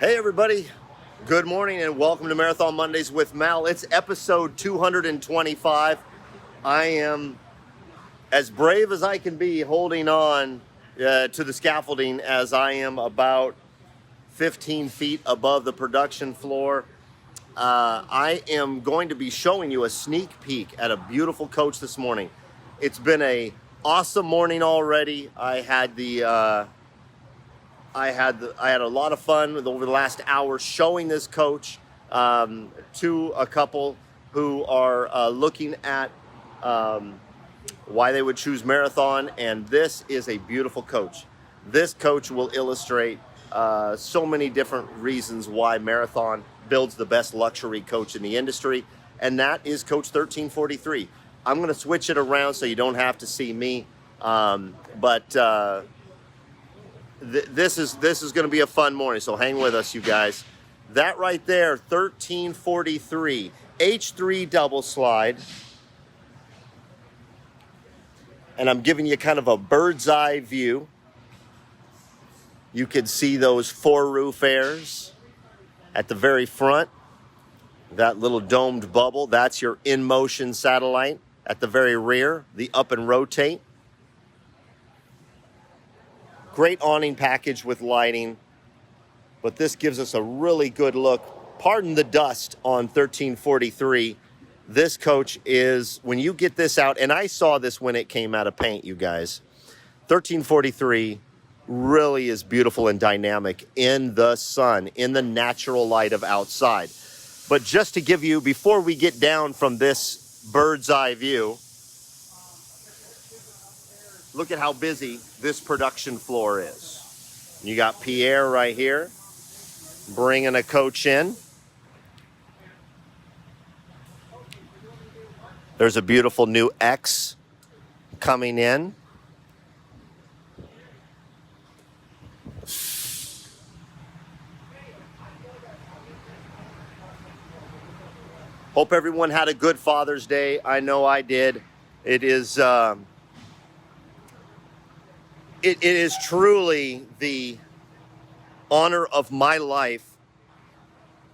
Hey everybody, good morning and welcome to Marathon Mondays with Mal. It's episode 225. I am as brave as I can be holding on to the scaffolding as I am about 15 feet above the production floor. I am going to be showing you a sneak peek at a beautiful coach this morning. It's been a awesome morning already. I had a lot of fun over the last hour showing this coach to a couple who are looking at why they would choose Marathon, and this is a beautiful coach. This coach will illustrate so many different reasons why Marathon builds the best luxury coach in the industry, and that is Coach 1343. I'm going to switch it around so you don't have to see me, This is going to be a fun morning, so hang with us, you guys. That right there, 1343, H3 double slide. And I'm giving you kind of a bird's eye view. You can see those 4 roof airs at the very front. That little domed bubble, that's your in-motion satellite. At the very rear, the up and rotate. Great awning package with lighting, but this gives us a really good look. Pardon the dust on 1343. This coach is, when you get this out, and I saw this when it came out of paint, you guys, 1343 really is beautiful and dynamic in the sun, in the natural light of outside. But just to give you, before we get down from this bird's eye view, look at how busy this production floor is. You got Pierre right here, bringing a coach in. There's a beautiful new X coming in. Hope everyone had a good Father's Day. I know I did. It is truly the honor of my life,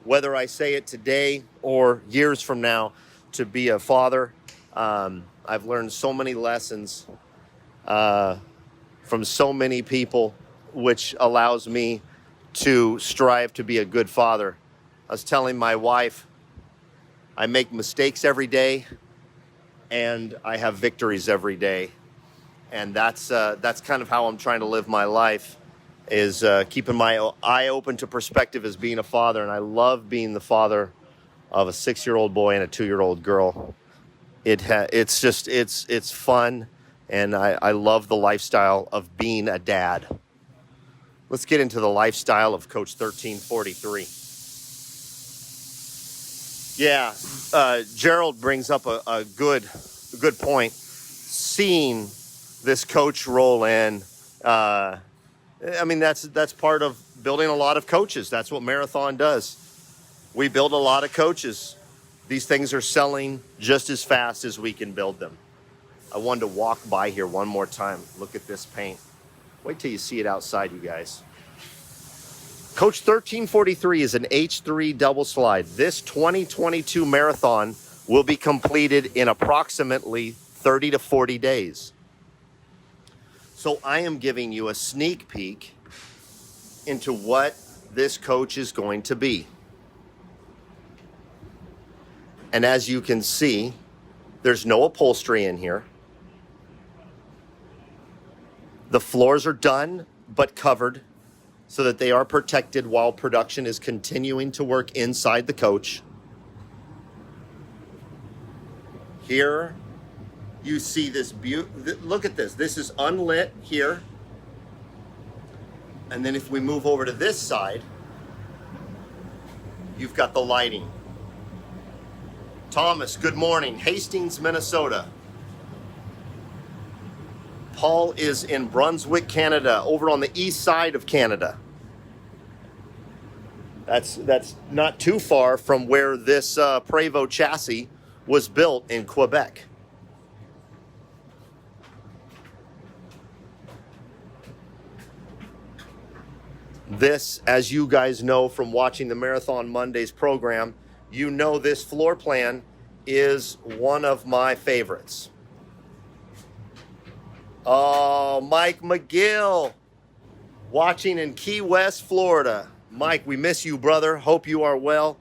whether I say it today or years from now, to be a father. I've learned so many lessons from so many people, which allows me to strive to be a good father. I was telling my wife, I make mistakes every day, and I have victories every day. And that's kind of how I'm trying to live my life, is keeping my eye open to perspective as being a father. And I love being the father of a 6-year-old boy and a 2-year-old girl. It's fun, and I love the lifestyle of being a dad. Let's get into the lifestyle of Coach 1343. Yeah, Gerald brings up a good point. Seeing this coach roll in, that's part of building a lot of coaches. That's what Marathon does. We build a lot of coaches. These things are selling just as fast as we can build them. I wanted to walk by here one more time. Look at this paint. Wait till you see it outside, you guys. Coach 1343 is an H3 double slide. This 2022 Marathon will be completed in approximately 30 to 40 days. So I am giving you a sneak peek into what this coach is going to be. And as you can see, there's no upholstery in here. The floors are done but covered so that they are protected while production is continuing to work inside the coach. Here you see this look at this. This is unlit here. And then if we move over to this side, you've got the lighting. Thomas, good morning. Hastings, Minnesota. Paul is in Brunswick, Canada, over on the east side of Canada. That's not too far from where this Prevost chassis was built in Quebec. This, as you guys know from watching the Marathon Mondays program, you know this floor plan is one of my favorites. Oh, Mike McGill, watching in Key West, Florida. Mike, we miss you, brother. Hope you are well.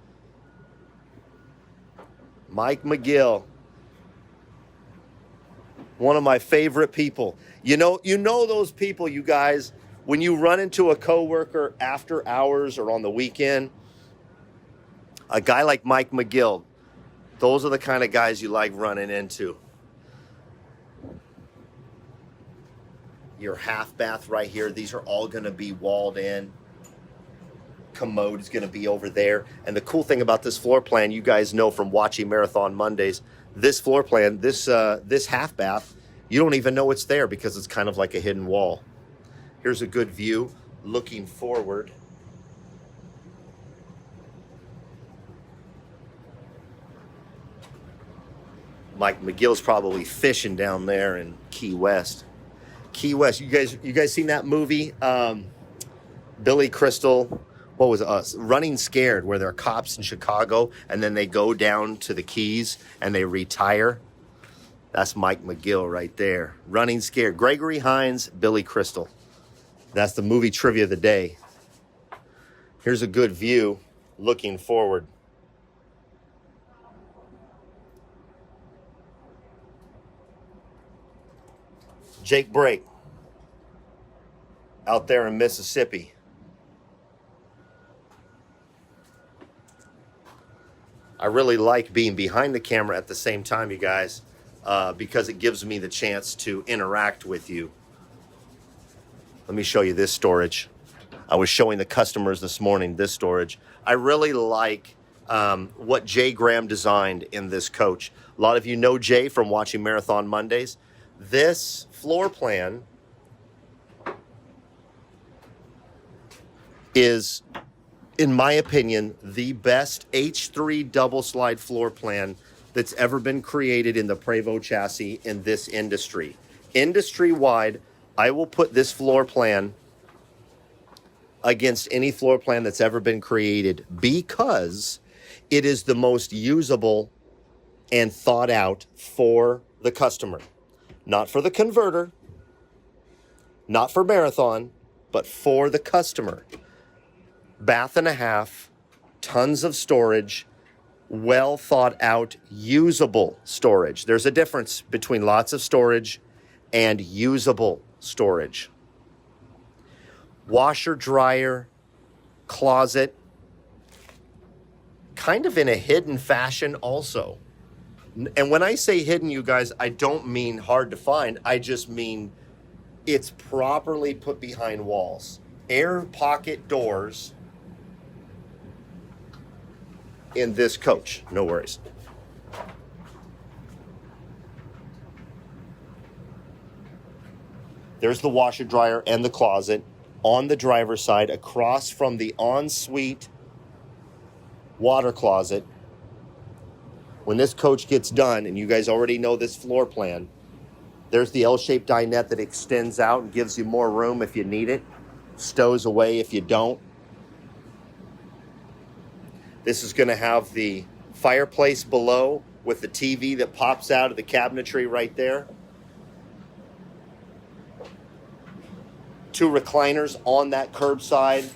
Mike McGill, one of my favorite people. You know those people, you guys, when you run into a coworker after hours or on the weekend, a guy like Mike McGill, those are the kind of guys you like running into. Your half bath right here. These are all going to be walled in. Commode is going to be over there. And the cool thing about this floor plan, you guys know from watching Marathon Mondays, this floor plan, this half bath, you don't even know it's there because it's kind of like a hidden wall. Here's a good view looking forward. Mike McGill's probably fishing down there in Key West. Key West, you guys seen that movie? Billy Crystal, what was it? Running Scared, where there are cops in Chicago and then they go down to the Keys and they retire. That's Mike McGill right there. Running Scared. Gregory Hines, Billy Crystal. That's the movie trivia of the day. Here's a good view looking forward. Jake Brake out there in Mississippi. I really like being behind the camera at the same time, you guys, because it gives me the chance to interact with you. Let me show you this storage. I was showing the customers this morning this storage. I really like what Jay Graham designed in this coach. A lot of you know Jay from watching Marathon Mondays. This floor plan is, in my opinion, the best H3 double slide floor plan that's ever been created in the Prevost chassis in this industry. Industry-wide, I will put this floor plan against any floor plan that's ever been created because it is the most usable and thought out for the customer. Not for the converter, not for Marathon, but for the customer. Bath and a half, tons of storage, well thought out, usable storage. There's a difference between lots of storage and usable storage. Washer, dryer, closet, kind of in a hidden fashion also. And when I say hidden, you guys, I don't mean hard to find. I just mean it's properly put behind walls. Air pocket doors in this coach. No worries. There's the washer, dryer, and the closet on the driver's side across from the ensuite water closet. When this coach gets done, and you guys already know this floor plan, there's the L-shaped dinette that extends out and gives you more room if you need it, stows away if you don't. This is going to have the fireplace below with the TV that pops out of the cabinetry right there. 2 recliners on that curbside,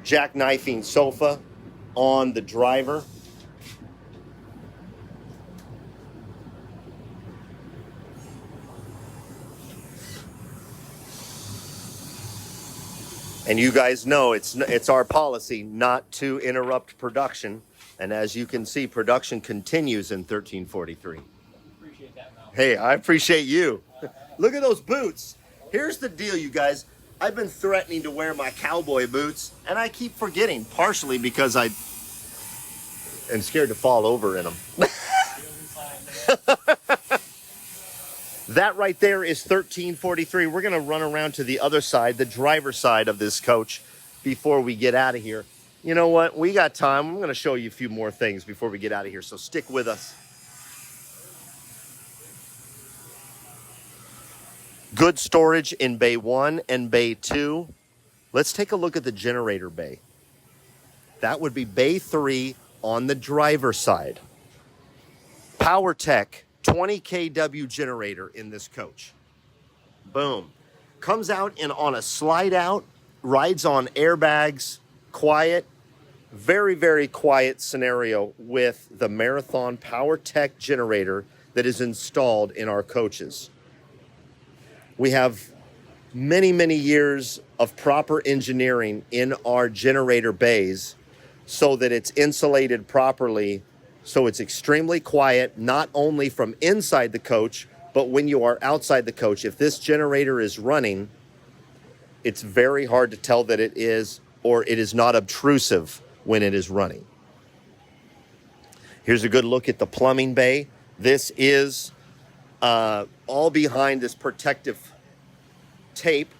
jackknifing sofa on the driver. And you guys know it's our policy not to interrupt production. And as you can see, production continues in 1343. Appreciate that, Mel. Hey, I appreciate you. Look at those boots. Here's the deal, you guys. I've been threatening to wear my cowboy boots, and I keep forgetting, partially because I am scared to fall over in them. That right there is 1343. We're going to run around to the other side, the driver's side of this coach, before we get out of here. You know what? We got time. I'm going to show you a few more things before we get out of here, so stick with us. Good storage in Bay 1 and Bay 2. Let's take a look at the generator bay. That would be bay 3 on the driver's side. PowerTech 20 kW generator in this coach. Boom. Comes out and on a slide out, rides on airbags, quiet, very, very quiet scenario with the Marathon PowerTech generator that is installed in our coaches. We have many, many years of proper engineering in our generator bays so that it's insulated properly, so it's extremely quiet, not only from inside the coach, but when you are outside the coach. If this generator is running, it's very hard to tell that it is, or it is not obtrusive when it is running. Here's a good look at the plumbing bay. This is all behind this protective tape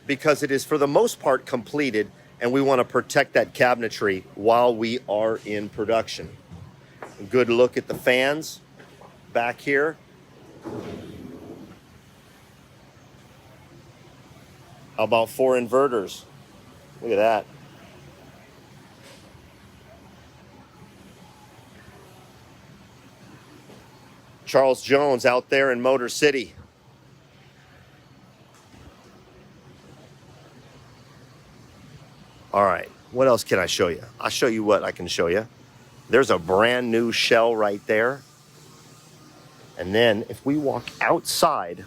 because it is for the most part completed, and we want to protect that cabinetry while we are in production. A good look at the fans back here. How about 4 inverters? Look at that. Charles Jones out there in Motor City. All right, what else can I show you? I'll show you what I can show you. There's a brand new shell right there. And then if we walk outside,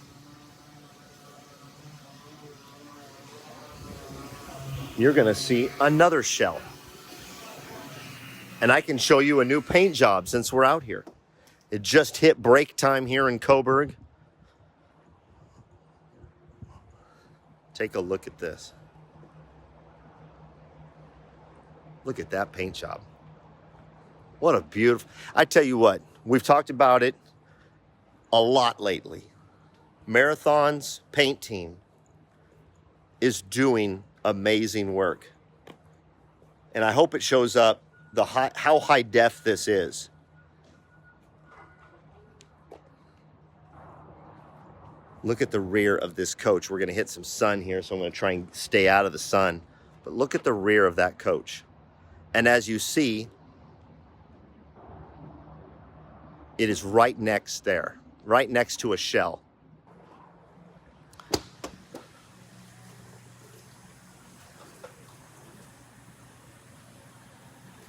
you're gonna see another shell. And I can show you a new paint job since we're out here. It just hit break time here in Coburg. Take a look at this. Look at that paint job. What a beautiful, I tell you what, we've talked about it a lot lately. Marathon's paint team is doing amazing work. And I hope it shows up how high def this is. Look at the rear of this coach. We're going to hit some sun here, so I'm going to try and stay out of the sun. But look at the rear of that coach. And as you see, it is right next there, right next to a shell.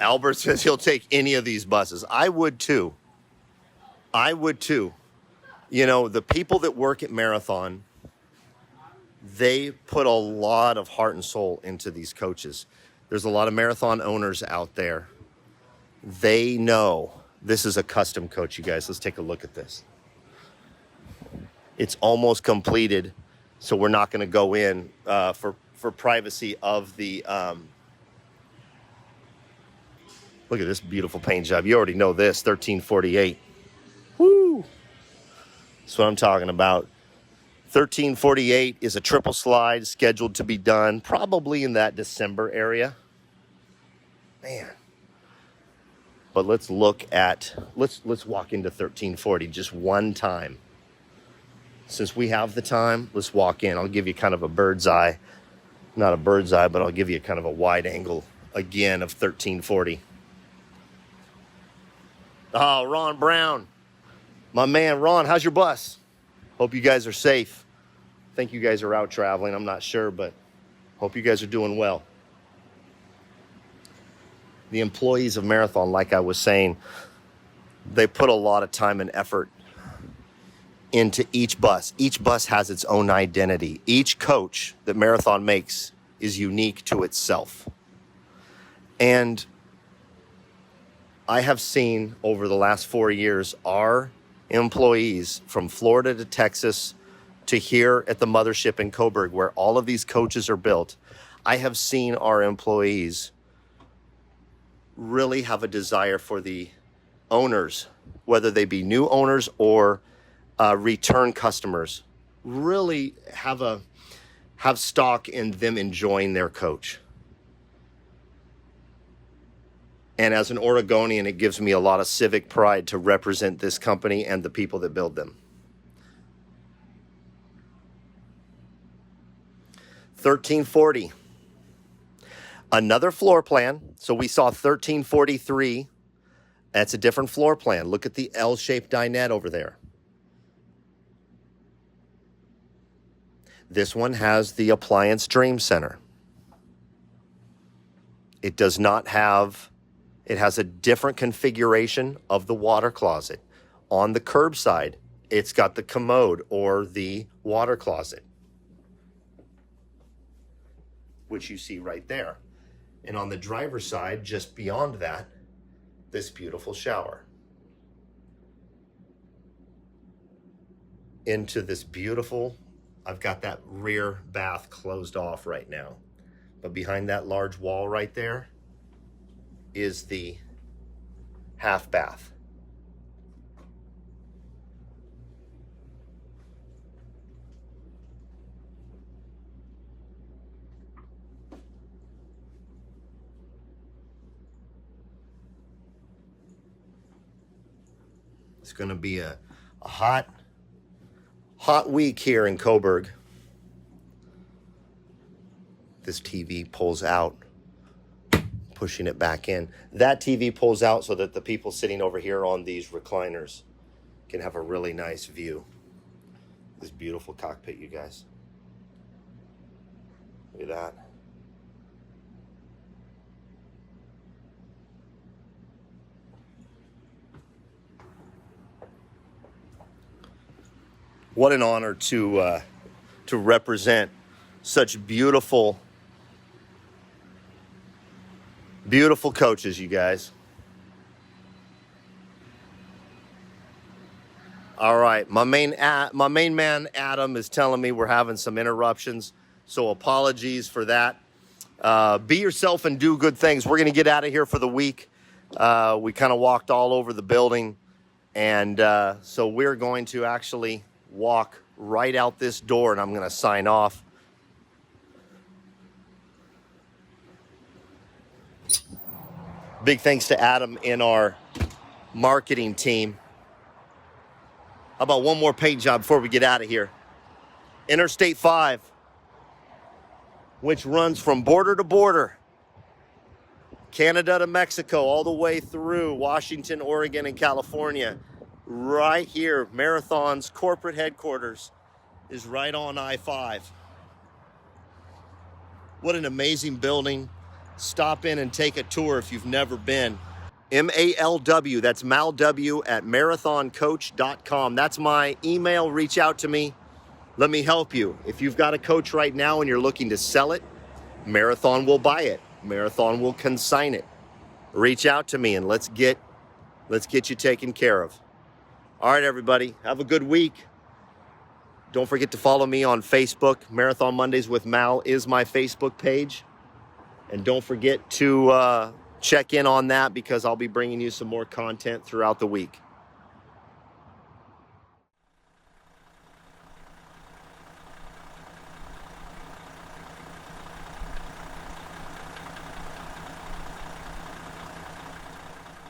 Albert says he'll take any of these buses. I would too. I would too. You know, the people that work at Marathon, they put a lot of heart and soul into these coaches. There's a lot of Marathon owners out there. They know this is a custom coach, you guys. Let's take a look at this. It's almost completed, so we're not going to go in for privacy of the... Look at this beautiful paint job. You already know this, 1348. Woo! That's what I'm talking about. 1348 is a triple slide scheduled to be done probably in that December area. Man. But let's look at, let's walk into 1340 just one time. Since we have the time, let's walk in. I'll give you kind of a bird's eye. Not a bird's eye, but I'll give you kind of a wide angle again of 1340. Oh, Ron Brown. My man, Ron, how's your bus? Hope you guys are safe. I think you guys are out traveling. I'm not sure, but hope you guys are doing well. The employees of Marathon, like I was saying, they put a lot of time and effort into each bus. Each bus has its own identity. Each coach that Marathon makes is unique to itself. And I have seen over the last 4 years, our employees from Florida to Texas to here at the mothership in Coburg, where all of these coaches are built, I have seen our employees really have a desire for the owners, whether they be new owners or return customers, really have stock in them enjoying their coach. And as an Oregonian, it gives me a lot of civic pride to represent this company and the people that build them. 1340. Another floor plan. So we saw 1343. That's a different floor plan. Look at the L-shaped dinette over there. This one has the appliance dream center. It does not have, it has a different configuration of the water closet. On the curbside, it's got the commode or the water closet, which you see right there. And on the driver's side, just beyond that, this beautiful shower. Into this beautiful, I've got that rear bath closed off right now. But behind that large wall right there is the half bath. It's going to be a hot week here in Coburg. This TV pulls out, pushing it back in. That TV pulls out so that the people sitting over here on these recliners can have a really nice view. This beautiful cockpit, you guys. Look at that. What an honor to represent such beautiful coaches, you guys. All right, my main man Adam is telling me we're having some interruptions, so apologies for that. Be yourself and do good things. We're going to get out of here for the week. We kind of walked all over the building, and so we're going to actually walk right out this door, and I'm going to sign off. Big thanks to Adam in our marketing team. How about one more paint job before we get out of here? Interstate 5, which runs from border to border, Canada to Mexico, all the way through Washington, Oregon, and California. Right here, Marathon's corporate headquarters is right on I-5. What an amazing building. Stop in and take a tour if you've never been. MALW, that's MalW at marathoncoach.com. That's my email. Reach out to me. Let me help you. If you've got a coach right now and you're looking to sell it, Marathon will buy it. Marathon will consign it. Reach out to me and let's get you taken care of. All right, everybody, have a good week. Don't forget to follow me on Facebook. Marathon Mondays with Mal is my Facebook page. And don't forget to check in on that because I'll be bringing you some more content throughout the week.